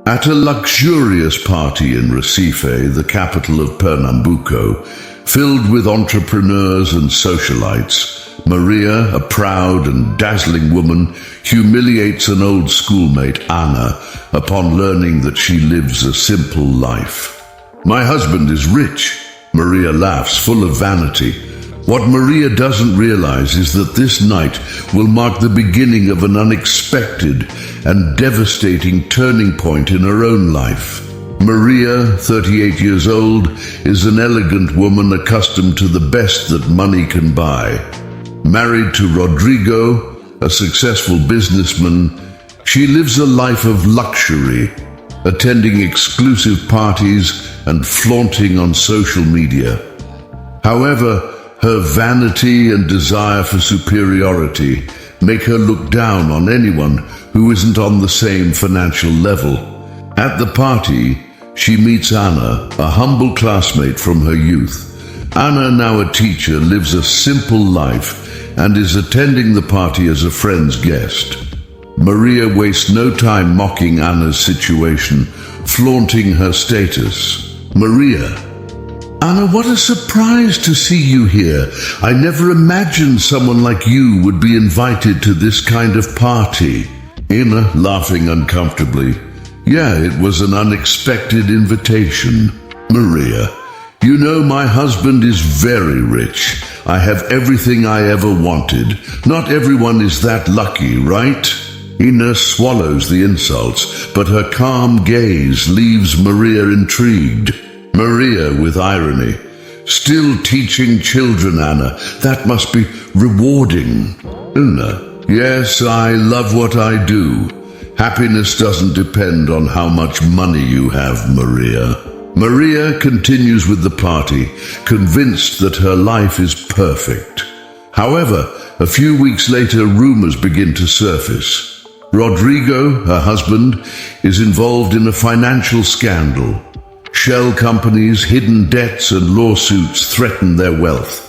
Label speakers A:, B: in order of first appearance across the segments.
A: At a luxurious party in Recife, the capital of Pernambuco, filled with entrepreneurs and socialites, Maria, a proud and dazzling woman, humiliates an old schoolmate, Anna, upon learning that she lives a simple life. "My husband is rich," Maria laughs, full of vanity. What Maria doesn't realize is that this night will mark the beginning of an unexpected and devastating turning point in her own life. Maria, 38 years old, is an elegant woman accustomed to the best that money can buy. Married to Rodrigo, a successful businessman, she lives a life of luxury, attending exclusive parties and flaunting on social media. However, her vanity and desire for superiority make her look down on anyone who isn't on the same financial level. At the party, she meets Anna, a humble classmate from her youth. Anna, now a teacher, lives a simple life and is attending the party as a friend's guest. Maria wastes no time mocking Anna's situation, flaunting her status. "Maria, Anna, what a surprise to see you here. I never imagined someone like you would be invited to this kind of party." Anna, laughing uncomfortably. "Yeah, it was an unexpected invitation." Maria, "You know, my husband is very rich. I have everything I ever wanted. Not everyone is that lucky, right?" Ina swallows the insults, but her calm gaze leaves Maria intrigued. Maria, with irony, "Still teaching children, Anna. That must be rewarding." Una, "Yes, I love what I do. Happiness doesn't depend on how much money you have, Maria." Maria continues with the party, convinced that her life is perfect. However, a few weeks later, rumors begin to surface. Rodrigo, her husband, is involved in a financial scandal. Shell companies, hidden debts, and lawsuits threaten their wealth.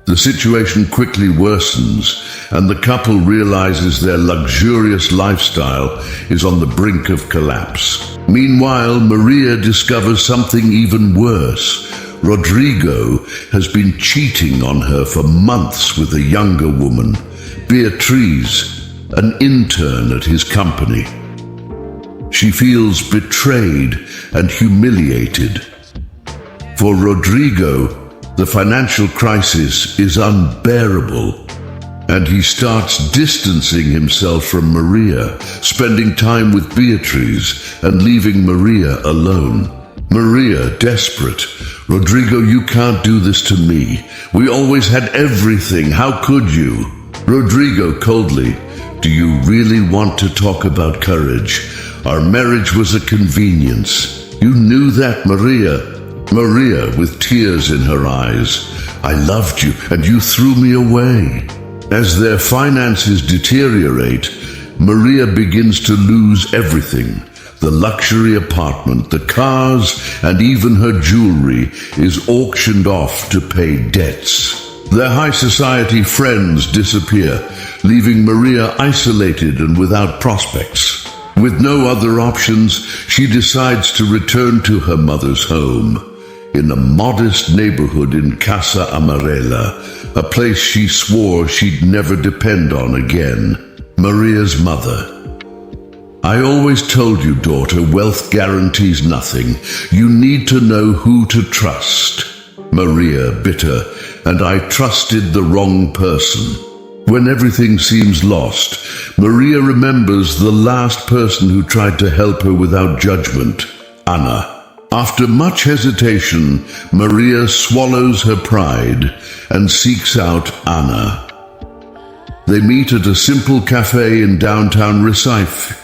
A: The situation quickly worsens, and the couple realizes their luxurious lifestyle is on the brink of collapse. Meanwhile, Maria discovers something even worse. Rodrigo has been cheating on her for months with a younger woman, Beatriz, an intern at his company. She feels betrayed and humiliated. For Rodrigo, the financial crisis is unbearable, and he starts distancing himself from Maria, spending time with Beatriz and leaving Maria alone. Maria, desperate, "Rodrigo, you can't do this to me. We always had everything. How could you?" Rodrigo, coldly, "Do you really want to talk about courage? Our marriage was a convenience. You knew that, Maria." Maria, with tears in her eyes, "I loved you, and you threw me away." As their finances deteriorate, Maria begins to lose everything. The luxury apartment, the cars, and even her jewelry is auctioned off to pay debts. Their high society friends disappear, leaving Maria isolated and without prospects. With no other options, she decides to return to her mother's home, in a modest neighborhood in Casa Amarela, a place she swore she'd never depend on again. Maria's mother, "I always told you, daughter, wealth guarantees nothing. You need to know who to trust." Maria, bitter, "And I trusted the wrong person." When everything seems lost, Maria remembers the last person who tried to help her without judgment, Anna. After much hesitation, Maria swallows her pride and seeks out Anna. They meet at a simple cafe in downtown Recife.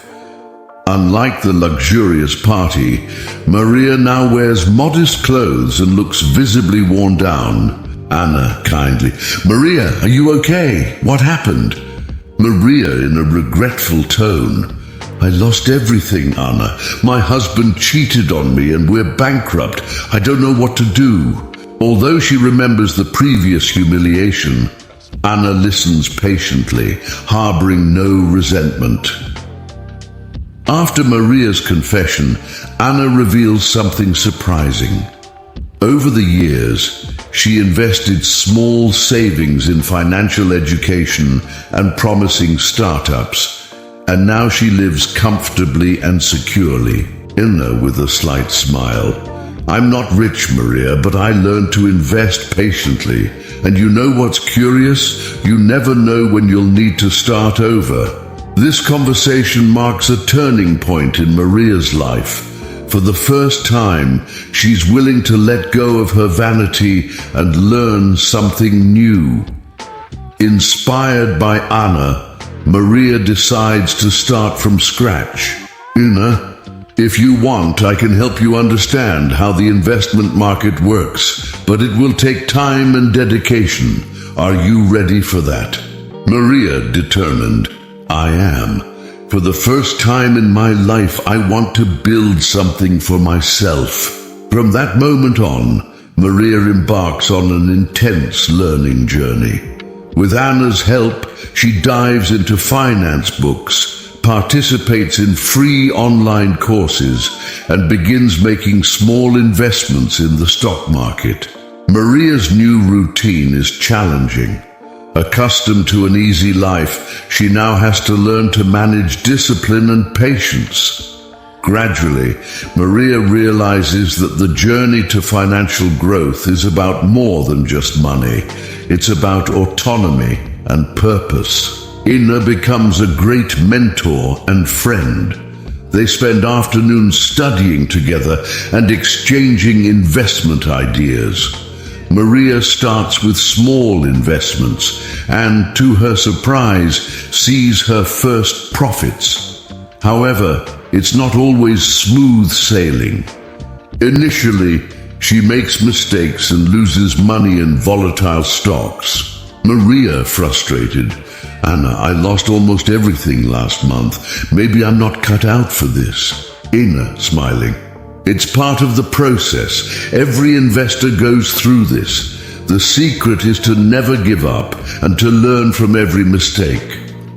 A: Unlike the luxurious party, Maria now wears modest clothes and looks visibly worn down. Anna, kindly, "Maria, are you okay? What happened?" Maria, in a regretful tone, "I lost everything, Anna. My husband cheated on me and we're bankrupt. I don't know what to do." Although she remembers the previous humiliation, Anna listens patiently, harboring no resentment. After Maria's confession, Anna reveals something surprising. Over the years, she invested small savings in financial education and promising startups, and now she lives comfortably and securely. Anna, with a slight smile, "I'm not rich, Maria, but I learned to invest patiently. And you know what's curious? You never know when you'll need to start over." This conversation marks a turning point in Maria's life. For the first time, she's willing to let go of her vanity and learn something new. Inspired by Anna, Maria decides to start from scratch. "Anna, if you want, I can help you understand how the investment market works, but it will take time and dedication. Are you ready for that?" Maria, determined, "I am. For the first time in my life, I want to build something for myself." From that moment on, Maria embarks on an intense learning journey. With Anna's help, she dives into finance books, participates in free online courses, and begins making small investments in the stock market. Maria's new routine is challenging. Accustomed to an easy life, she now has to learn to manage discipline and patience. Gradually, Maria realizes that the journey to financial growth is about more than just money. It's about autonomy and purpose. Anna becomes a great mentor and friend. They spend afternoons studying together and exchanging investment ideas. Maria starts with small investments and, to her surprise, sees her first profits. However, it's not always smooth sailing. Initially, she makes mistakes and loses money in volatile stocks. Maria, frustrated, "Anna, I lost almost everything last month. Maybe I'm not cut out for this." Anna, smiling, "It's part of the process. Every investor goes through this. The secret is to never give up and to learn from every mistake."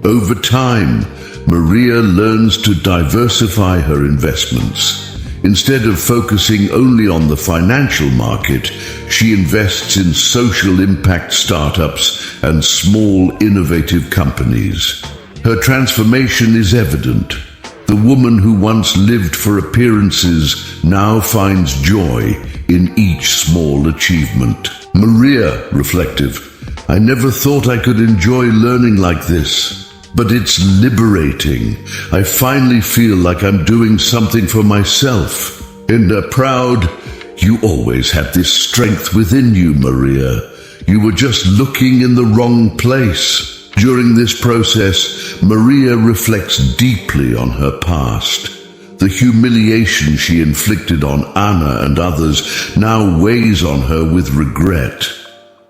A: Over time, Maria learns to diversify her investments. Instead of focusing only on the financial market, she invests in social impact startups and small innovative companies. Her transformation is evident. The woman who once lived for appearances now finds joy in each small achievement. Maria, reflective, "I never thought I could enjoy learning like this, but it's liberating. I finally feel like I'm doing something for myself." And proud, "You always had this strength within you, Maria. You were just looking in the wrong place." During this process, Maria reflects deeply on her past. The humiliation she inflicted on Anna and others now weighs on her with regret.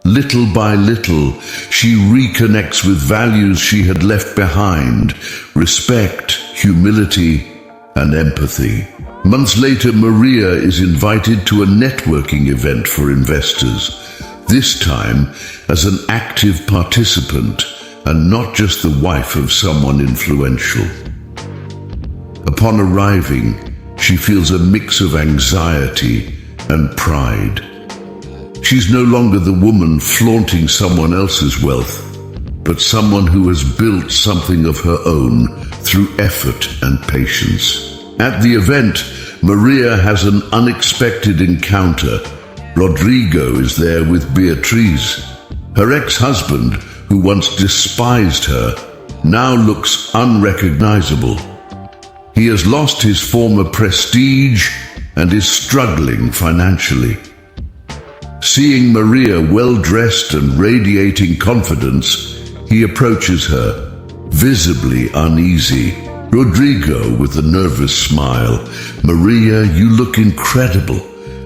A: Little by little, she reconnects with values she had left behind: respect, humility, and empathy. Months later, Maria is invited to a networking event for investors, this time as an active participant and not just the wife of someone influential. Upon arriving, she feels a mix of anxiety and pride. She's no longer the woman flaunting someone else's wealth, but someone who has built something of her own through effort and patience. At the event, Maria has an unexpected encounter. Rodrigo is there with Beatriz. Her ex-husband, who once despised her, now looks unrecognizable. He has lost his former prestige and is struggling financially. Seeing Maria well-dressed and radiating confidence, he approaches her, visibly uneasy. Rodrigo, with a nervous smile, "Maria, you look incredible.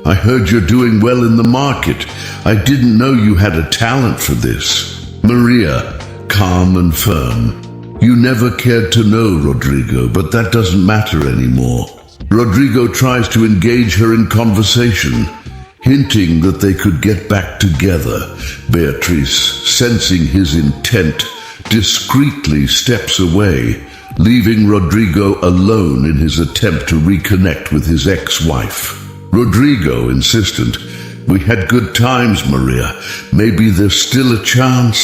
A: I heard you're doing well in the market. I didn't know you had a talent for this." Maria, calm and firm, "You never cared to know, Rodrigo, but that doesn't matter anymore." Rodrigo tries to engage her in conversation, hinting that they could get back together. Beatrice, sensing his intent, discreetly steps away, leaving Rodrigo alone in his attempt to reconnect with his ex-wife. Rodrigo, insistent, "We had good times, Maria. Maybe there's still a chance."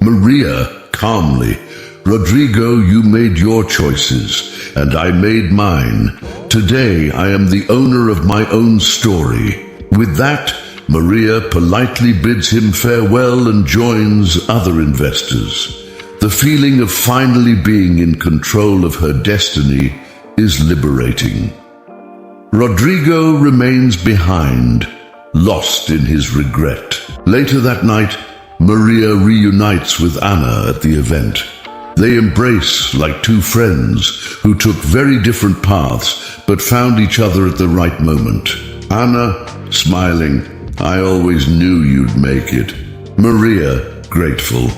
A: Maria, calmly, "Rodrigo, you made your choices, and I made mine. Today I am the owner of my own story." With that, Maria politely bids him farewell and joins other investors. The feeling of finally being in control of her destiny is liberating. Rodrigo remains behind, lost in his regret. Later that night, Maria reunites with Anna at the event. They embrace like two friends who took very different paths but found each other at the right moment. Anna, smiling, "I always knew you'd make it." Maria, grateful,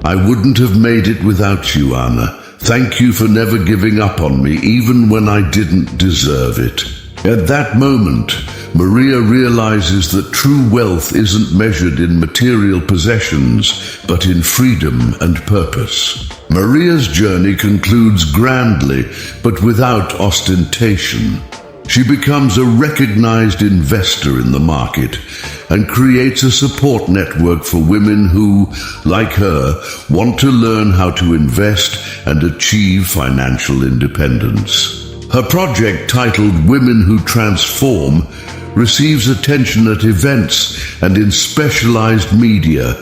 A: "I wouldn't have made it without you, Anna. Thank you for never giving up on me, even when I didn't deserve it." At that moment, Maria realizes that true wealth isn't measured in material possessions, but in freedom and purpose. Maria's journey concludes grandly, but without ostentation. She becomes a recognized investor in the market and creates a support network for women who, like her, want to learn how to invest and achieve financial independence. Her project, titled Women Who Transform, receives attention at events and in specialized media,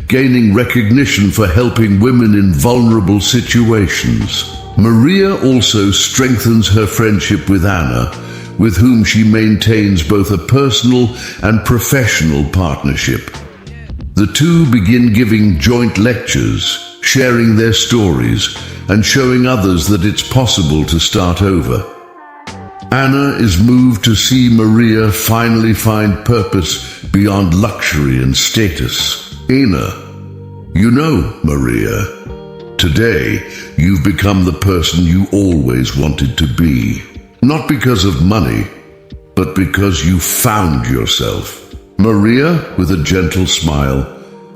A: gaining recognition for helping women in vulnerable situations. Maria also strengthens her friendship with Anna, with whom she maintains both a personal and professional partnership. The two begin giving joint lectures, sharing their stories, and showing others that it's possible to start over. Anna is moved to see Maria finally find purpose beyond luxury and status. "Anna, you know, Maria, today you've become the person you always wanted to be. Not because of money, but because you found yourself." Maria, with a gentle smile,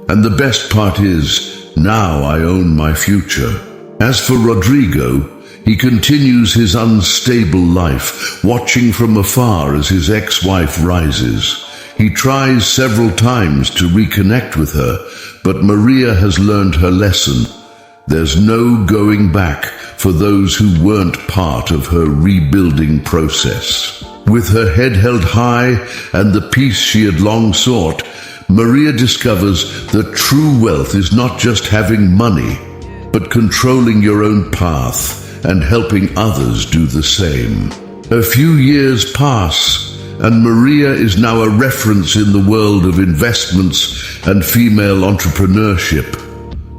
A: "And the best part is, now I own my future." As for Rodrigo, he continues his unstable life, watching from afar as his ex-wife rises. He tries several times to reconnect with her, but Maria has learned her lesson. There's no going back for those who weren't part of her rebuilding process. With her head held high and the peace she had long sought, Maria discovers that true wealth is not just having money, but controlling your own path and helping others do the same. A few years pass, and Maria is now a reference in the world of investments and female entrepreneurship.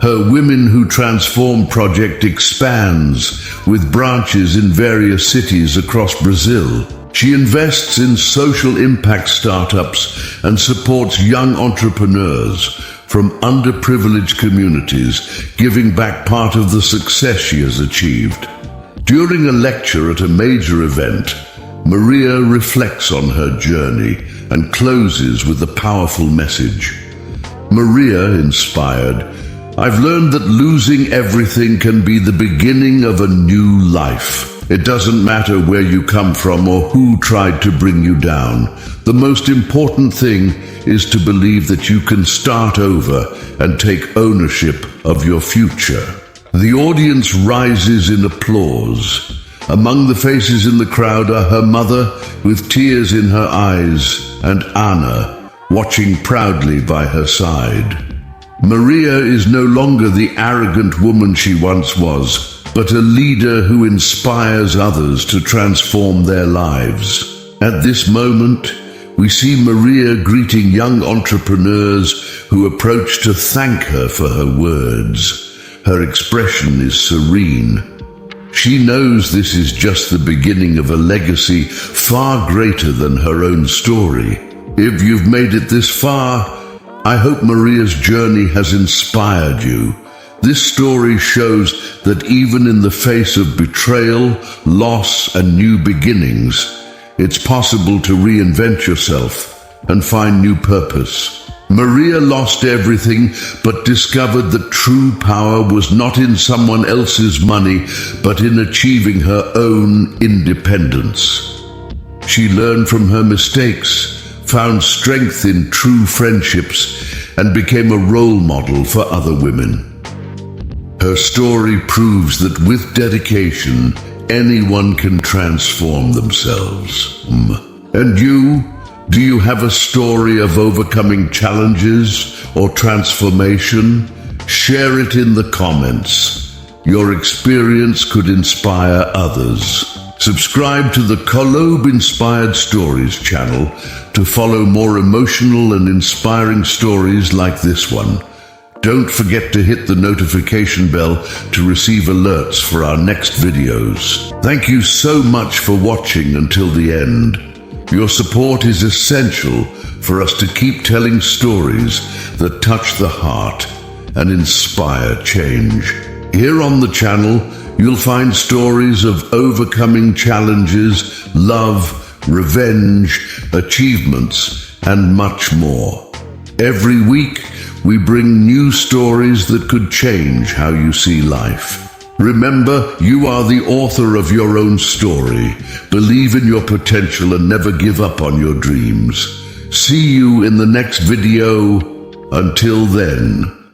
A: Her Women Who Transform project expands, with branches in various cities across Brazil. She invests in social impact startups and supports young entrepreneurs from underprivileged communities, giving back part of the success she has achieved. During a lecture at a major event, Maria reflects on her journey and closes with a powerful message. Maria, inspired, "I've learned that losing everything can be the beginning of a new life. It doesn't matter where you come from or who tried to bring you down. The most important thing is to believe that you can start over and take ownership of your future." The audience rises in applause. Among the faces in the crowd are her mother, with tears in her eyes, and Anna, watching proudly by her side. Maria is no longer the arrogant woman she once was, but a leader who inspires others to transform their lives. At this moment, we see Maria greeting young entrepreneurs who approach to thank her for her words. Her expression is serene. She knows this is just the beginning of a legacy far greater than her own story. If you've made it this far, I hope Maria's journey has inspired you. This story shows that even in the face of betrayal, loss, and new beginnings, it's possible to reinvent yourself and find new purpose. Maria lost everything, but discovered that true power was not in someone else's money, but in achieving her own independence. She learned from her mistakes, found strength in true friendships, and became a role model for other women. Her story proves that with dedication, anyone can transform themselves. And you? Do you have a story of overcoming challenges or transformation? Share it in the comments. Your experience could inspire others. Subscribe to the Kollobe Inspired Stories channel to follow more emotional and inspiring stories like this one. Don't forget to hit the notification bell to receive alerts for our next videos. Thank you so much for watching until the end. Your support is essential for us to keep telling stories that touch the heart and inspire change. Here on the channel, you'll find stories of overcoming challenges, love, revenge, achievements, and much more. Every week, we bring new stories that could change how you see life. Remember, you are the author of your own story. Believe in your potential and never give up on your dreams. See you in the next video. Until then.